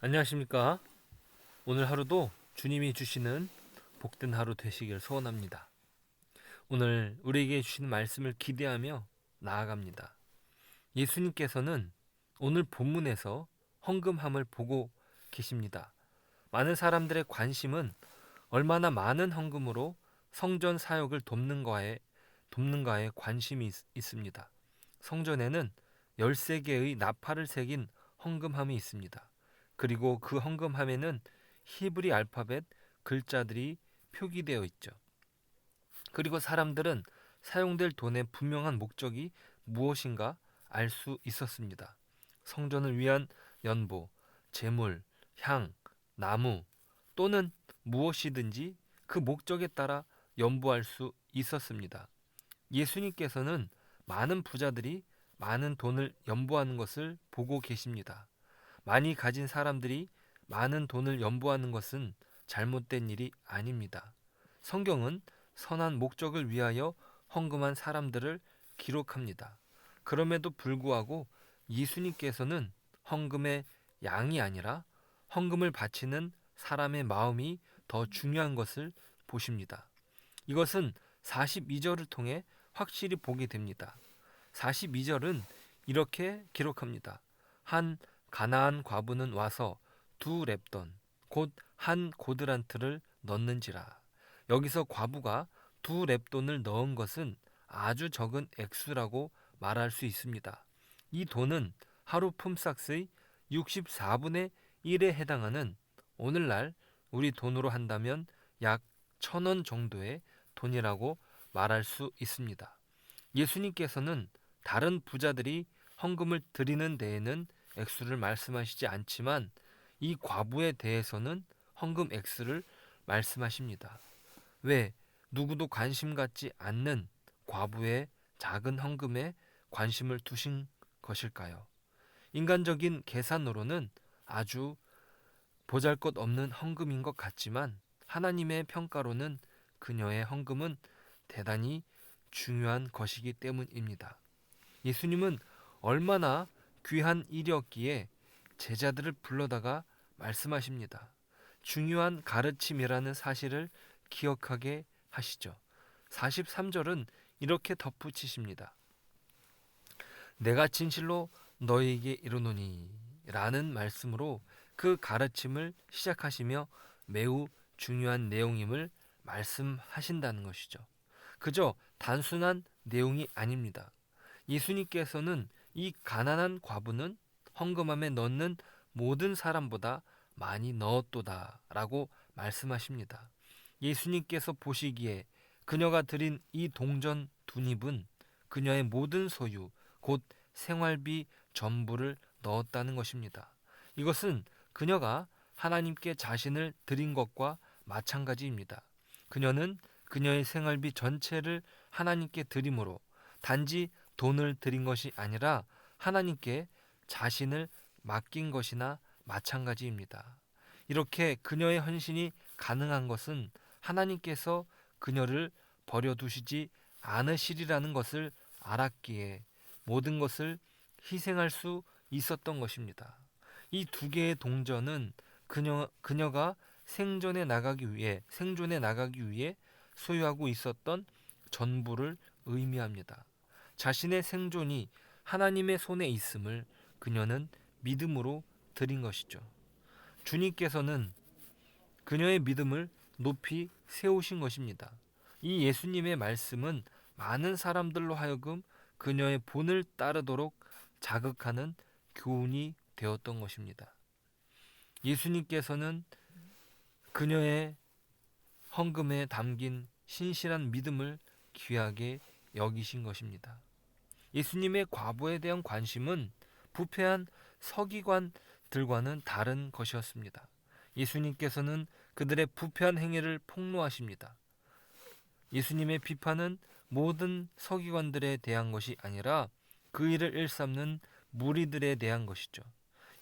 안녕하십니까? 오늘 하루도 주님이 주시는 복된 하루 되시길 소원합니다. 오늘 우리에게 주시는 말씀을 기대하며 나아갑니다. 예수님께서는 오늘 본문에서 헌금함을 보고 계십니다. 많은 사람들의 관심은 얼마나 많은 헌금으로 성전 사역을 돕는가에 관심이 있습니다. 성전에는 13개의 나팔을 새긴 헌금함이 있습니다. 그리고 그 헌금함에는 히브리 알파벳 글자들이 표기되어 있죠. 그리고 사람들은 사용될 돈의 분명한 목적이 무엇인가 알 수 있었습니다. 성전을 위한 연보, 재물, 향, 나무 또는 무엇이든지 그 목적에 따라 연보할 수 있었습니다. 예수님께서는 많은 부자들이 많은 돈을 연보하는 것을 보고 계십니다. 많이 가진 사람들이 많은 돈을 연보하는 것은 잘못된 일이 아닙니다. 성경은 선한 목적을 위하여 헌금한 사람들을 기록합니다. 그럼에도 불구하고 예수님께서는 헌금의 양이 아니라 헌금을 바치는 사람의 마음이 더 중요한 것을 보십니다. 이것은 42절을 통해 확실히 보게 됩니다. 42절은 이렇게 기록합니다. 한 가나안 과부는 와서 2렙돈 곧 한 고드란트를 넣는지라. 여기서 과부가 2렙돈을 넣은 것은 아주 적은 액수라고 말할 수 있습니다. 이 돈은 하루 품삯의 64분의 1에 해당하는 오늘날 우리 돈으로 한다면 약 1,000원 정도의 돈이라고 말할 수 있습니다. 예수님께서는 다른 부자들이 헌금을 드리는 데에는 액수를 말씀하시지 않지만 이 과부에 대해서는 헌금 액수를 말씀하십니다. 왜 누구도 관심 갖지 않는 과부의 작은 헌금에 관심을 두신 것일까요? 인간적인 계산으로는 아주 보잘것없는 헌금인 것 같지만 하나님의 평가로는 그녀의 헌금은 대단히 중요한 것이기 때문입니다. 예수님은 얼마나 귀한 일이었기에 제자들을 불러다가 말씀하십니다. 중요한 가르침이라는 사실을 기억하게 하시죠. 43절은 이렇게 덧붙이십니다. 내가 진실로 너희에게 이르노니 라는 말씀으로 그 가르침을 시작하시며 매우 중요한 내용임을 말씀하신다는 것이죠. 그저 단순한 내용이 아닙니다. 예수님께서는 이 가난한 과부는 헌금함에 넣는 모든 사람보다 많이 넣었도다 라고 말씀하십니다. 예수님께서 보시기에 그녀가 드린 이 동전 2닙은 그녀의 모든 소유, 곧 생활비 전부를 넣었다는 것입니다. 이것은 그녀가 하나님께 자신을 드린 것과 마찬가지입니다. 그녀는 그녀의 생활비 전체를 하나님께 드림으로 단지 돈을 드린 것이 아니라 하나님께 자신을 맡긴 것이나 마찬가지입니다. 이렇게 그녀의 헌신이 가능한 것은 하나님께서 그녀를 버려두시지 않으시리라는 것을 알았기에 모든 것을 희생할 수 있었던 것입니다. 이 2개의 동전은 그녀가 생존에 나가기 위해 소유하고 있었던 전부를 의미합니다. 자신의 생존이 하나님의 손에 있음을 그녀는 믿음으로 드린 것이죠. 주님께서는 그녀의 믿음을 높이 세우신 것입니다. 이 예수님의 말씀은 많은 사람들로 하여금 그녀의 본을 따르도록 자극하는 교훈이 되었던 것입니다. 예수님께서는 그녀의 헌금에 담긴 신실한 믿음을 귀하게 여기신 것입니다. 예수님의 과부에 대한 관심은 부패한 서기관들과는 다른 것이었습니다. 예수님께서는 그들의 부패한 행위를 폭로하십니다. 예수님의 비판은 모든 서기관들에 대한 것이 아니라 그 일을 일삼는 무리들에 대한 것이죠.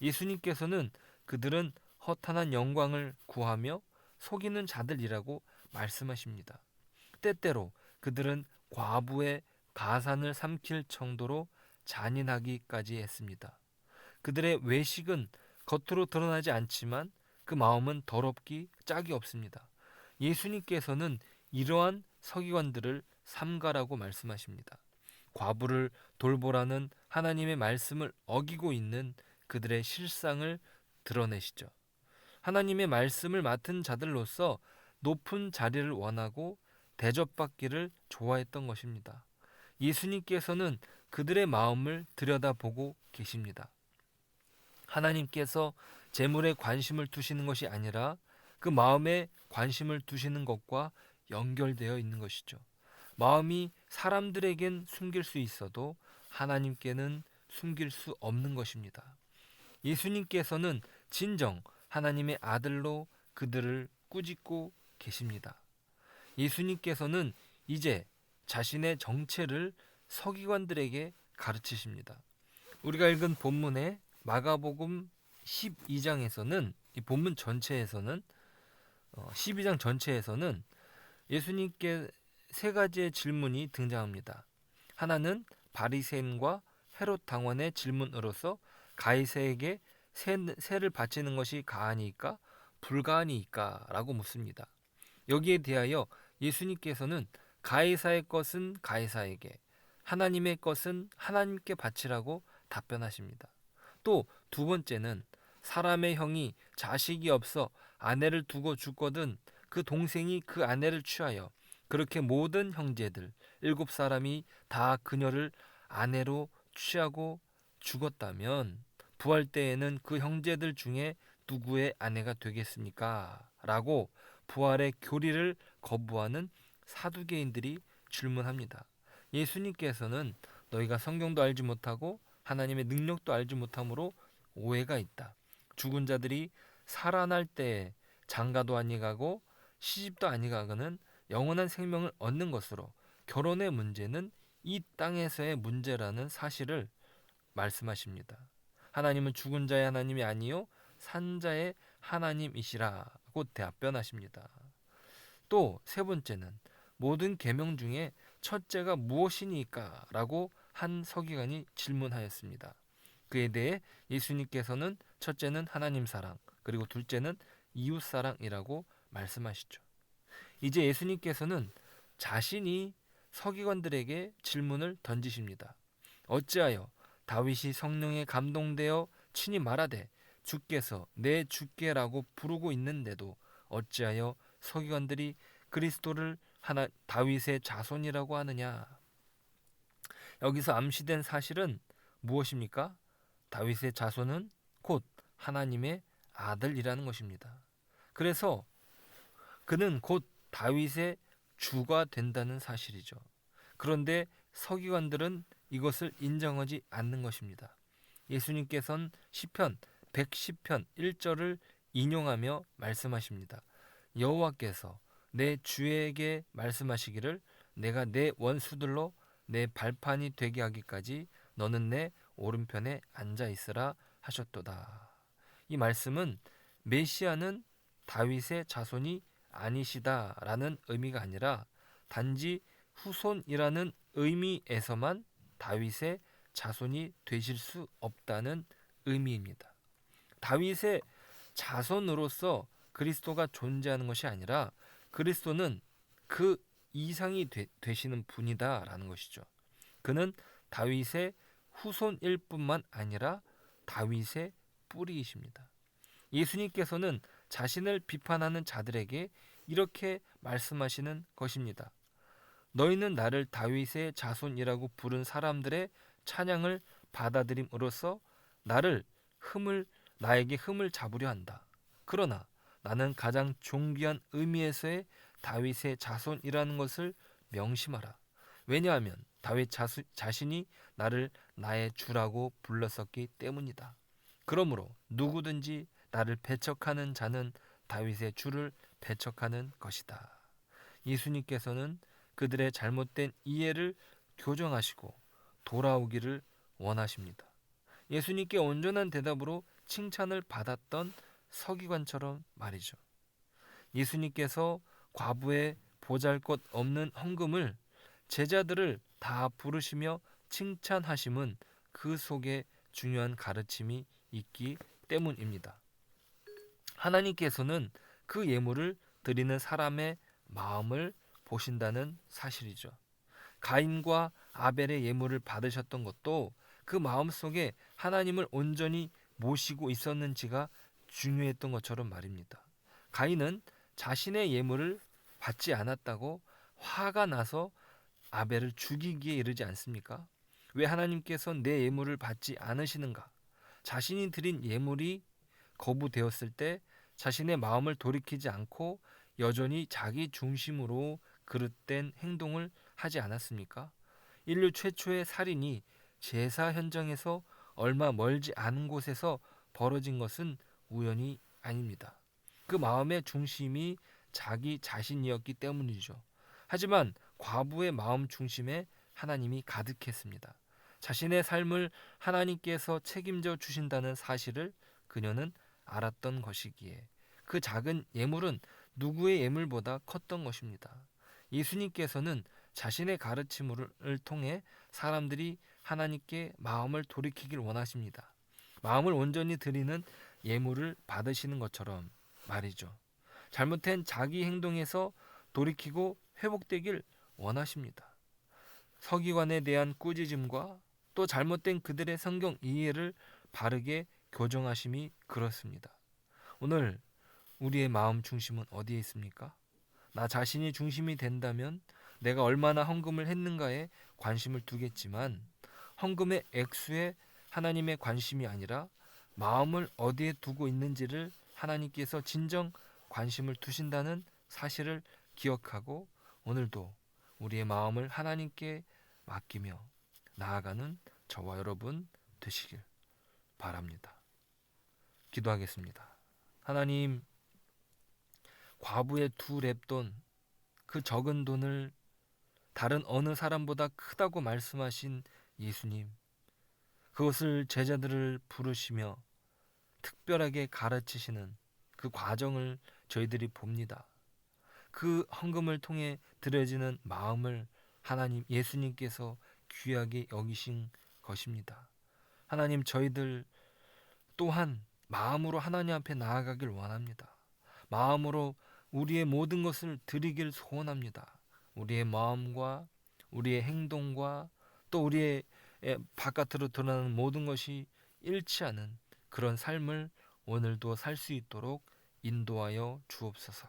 예수님께서는 그들은 허탄한 영광을 구하며 속이는 자들이라고 말씀하십니다. 때때로 그들은 과부의 가산을 삼킬 정도로 잔인하기까지 했습니다. 그들의 외식은 겉으로 드러나지 않지만 그 마음은 더럽기 짝이 없습니다. 예수님께서는 이러한 서기관들을 삼가라고 말씀하십니다. 과부를 돌보라는 하나님의 말씀을 어기고 있는 그들의 실상을 드러내시죠. 하나님의 말씀을 맡은 자들로서 높은 자리를 원하고 대접받기를 좋아했던 것입니다. 예수님께서는 그들의 마음을 들여다보고 계십니다. 하나님께서 재물에 관심을 두시는 것이 아니라 그 마음에 관심을 두시는 것과 연결되어 있는 것이죠. 마음이 사람들에겐 숨길 수 있어도 하나님께는 숨길 수 없는 것입니다. 예수님께서는 진정 하나님의 아들로 그들을 꾸짖고 계십니다. 예수님께서는 이제 자신의 정체를 서기관들에게 가르치십니다. 우리가 읽은 본문의 마가복음 12장에서는 이 본문 전체에서는 12장 전체에서는 예수님께 세 가지의 질문이 등장합니다. 하나는 바리새인과 헤롯 당원의 질문으로서 가이사에게 세를 바치는 것이 가하니까 불가하니까 라고 묻습니다. 여기에 대하여 예수님께서는 가이사의 것은 가이사에게, 하나님의 것은 하나님께 바치라고 답변하십니다. 또 두 번째는 사람의 형이 자식이 없어 아내를 두고 죽거든 그 동생이 그 아내를 취하여 그렇게 모든 형제들 7사람이 다 그녀를 아내로 취하고 죽었다면 부활 때에는 그 형제들 중에 누구의 아내가 되겠습니까? 라고 부활의 교리를 거부하는 사두개인들이 질문합니다. 예수님께서는 너희가 성경도 알지 못하고 하나님의 능력도 알지 못함으로 오해가 있다. 죽은 자들이 살아날 때에 장가도 아니가고 시집도 아니가고는 영원한 생명을 얻는 것으로 결혼의 문제는 이 땅에서의 문제라는 사실을 말씀하십니다. 하나님은 죽은 자의 하나님이 아니요 산 자의 하나님이시라고 답변하십니다. 또 세 번째는 모든 계명 중에 첫째가 무엇이니까? 라고 한 서기관이 질문하였습니다. 그에 대해 예수님께서는 첫째는 하나님 사랑, 그리고 둘째는 이웃 사랑이라고 말씀하시죠. 이제 예수님께서는 자신이 서기관들에게 질문을 던지십니다. 어찌하여 다윗이 성령에 감동되어 친히 말하되 주께서 내 주께라고 부르고 있는데도 어찌하여 서기관들이 그리스도를 다윗의 자손이라고 하느냐? 여기서 암시된 사실은 무엇입니까? 다윗의 자손은 곧 하나님의 아들이라는 것입니다. 그래서 그는 곧 다윗의 주가 된다는 사실이죠. 그런데 서기관들은 이것을 인정하지 않는 것입니다. 예수님께서는 시편 110편 1절을 인용하며 말씀하십니다. 여호와께서 내 주에게 말씀하시기를 내가 내 원수들로 내 발판이 되게 하기까지 너는 내 오른편에 앉아 있으라 하셨도다. 이 말씀은 메시아는 다윗의 자손이 아니시다라는 의미가 아니라 단지 후손이라는 의미에서만 다윗의 자손이 되실 수 없다는 의미입니다. 다윗의 자손으로서 그리스도가 존재하는 것이 아니라 그리스도는 그 이상이 되시는 분이다라는 것이죠. 그는 다윗의 후손일 뿐만 아니라 다윗의 뿌리이십니다. 예수님께서는 자신을 비판하는 자들에게 이렇게 말씀하시는 것입니다. 너희는 나를 다윗의 자손이라고 부른 사람들의 찬양을 받아들임으로써 나에게 흠을 잡으려 한다. 그러나 나는 가장 존귀한 의미에서의 다윗의 자손이라는 것을 명심하라. 왜냐하면 다윗 자신이 나를 나의 주라고 불렀었기 때문이다. 그러므로 누구든지 나를 배척하는 자는 다윗의 주를 배척하는 것이다. 예수님께서는 그들의 잘못된 이해를 교정하시고 돌아오기를 원하십니다. 예수님께 온전한 대답으로 칭찬을 받았던 서기관처럼 말이죠. 예수님께서 과부의 보잘것없는 헌금을 제자들을 다 부르시며 칭찬하심은 그 속에 중요한 가르침이 있기 때문입니다. 하나님께서는 그 예물을 드리는 사람의 마음을 보신다는 사실이죠. 가인과 아벨의 예물을 받으셨던 것도 그 마음속에 하나님을 온전히 모시고 있었는지가 중요했던 것처럼 말입니다. 가인은 자신의 예물을 받지 않았다고 화가 나서 아벨을 죽이기에 이르지 않습니까? 왜 하나님께서 내 예물을 받지 않으시는가? 자신이 드린 예물이 거부되었을 때 자신의 마음을 돌이키지 않고 여전히 자기 중심으로 그릇된 행동을 하지 않았습니까? 인류 최초의 살인이 제사 현장에서 얼마 멀지 않은 곳에서 벌어진 것은 우연이 아닙니다. 그 마음의 중심이 자기 자신이었기 때문이죠. 하지만 과부의 마음 중심에 하나님이 가득했습니다. 자신의 삶을 하나님께서 책임져 주신다는 사실을 그녀는 알았던 것이기에 그 작은 예물은 누구의 예물보다 컸던 것입니다. 예수님께서는 자신의 가르침을 통해 사람들이 하나님께 마음을 돌이키길 원하십니다. 마음을 온전히 드리는 예물을 받으시는 것처럼 말이죠. 잘못된 자기 행동에서 돌이키고 회복되길 원하십니다. 서기관에 대한 꾸짖음과 또 잘못된 그들의 성경 이해를 바르게 교정하심이 그렇습니다. 오늘 우리의 마음 중심은 어디에 있습니까? 나 자신이 중심이 된다면 내가 얼마나 헌금을 했는가에 관심을 두겠지만 헌금의 액수에 하나님의 관심이 아니라 마음을 어디에 두고 있는지를 하나님께서 진정 관심을 두신다는 사실을 기억하고 오늘도 우리의 마음을 하나님께 맡기며 나아가는 저와 여러분 되시길 바랍니다. 기도하겠습니다. 하나님, 과부의 2렙돈, 그 적은 돈을 다른 어느 사람보다 크다고 말씀하신 예수님, 그것을 제자들을 부르시며 특별하게 가르치시는 그 과정을 저희들이 봅니다. 그 헌금을 통해 드려지는 마음을 하나님 예수님께서 귀하게 여기신 것입니다. 하나님, 저희들 또한 마음으로 하나님 앞에 나아가길 원합니다. 마음으로 우리의 모든 것을 드리길 소원합니다. 우리의 마음과 우리의 행동과 또 우리의 바깥으로 드러나는 모든 것이 일치하는 그런 삶을 오늘도 살 수 있도록 인도하여 주옵소서.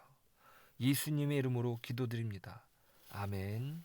예수님의 이름으로 기도드립니다. 아멘.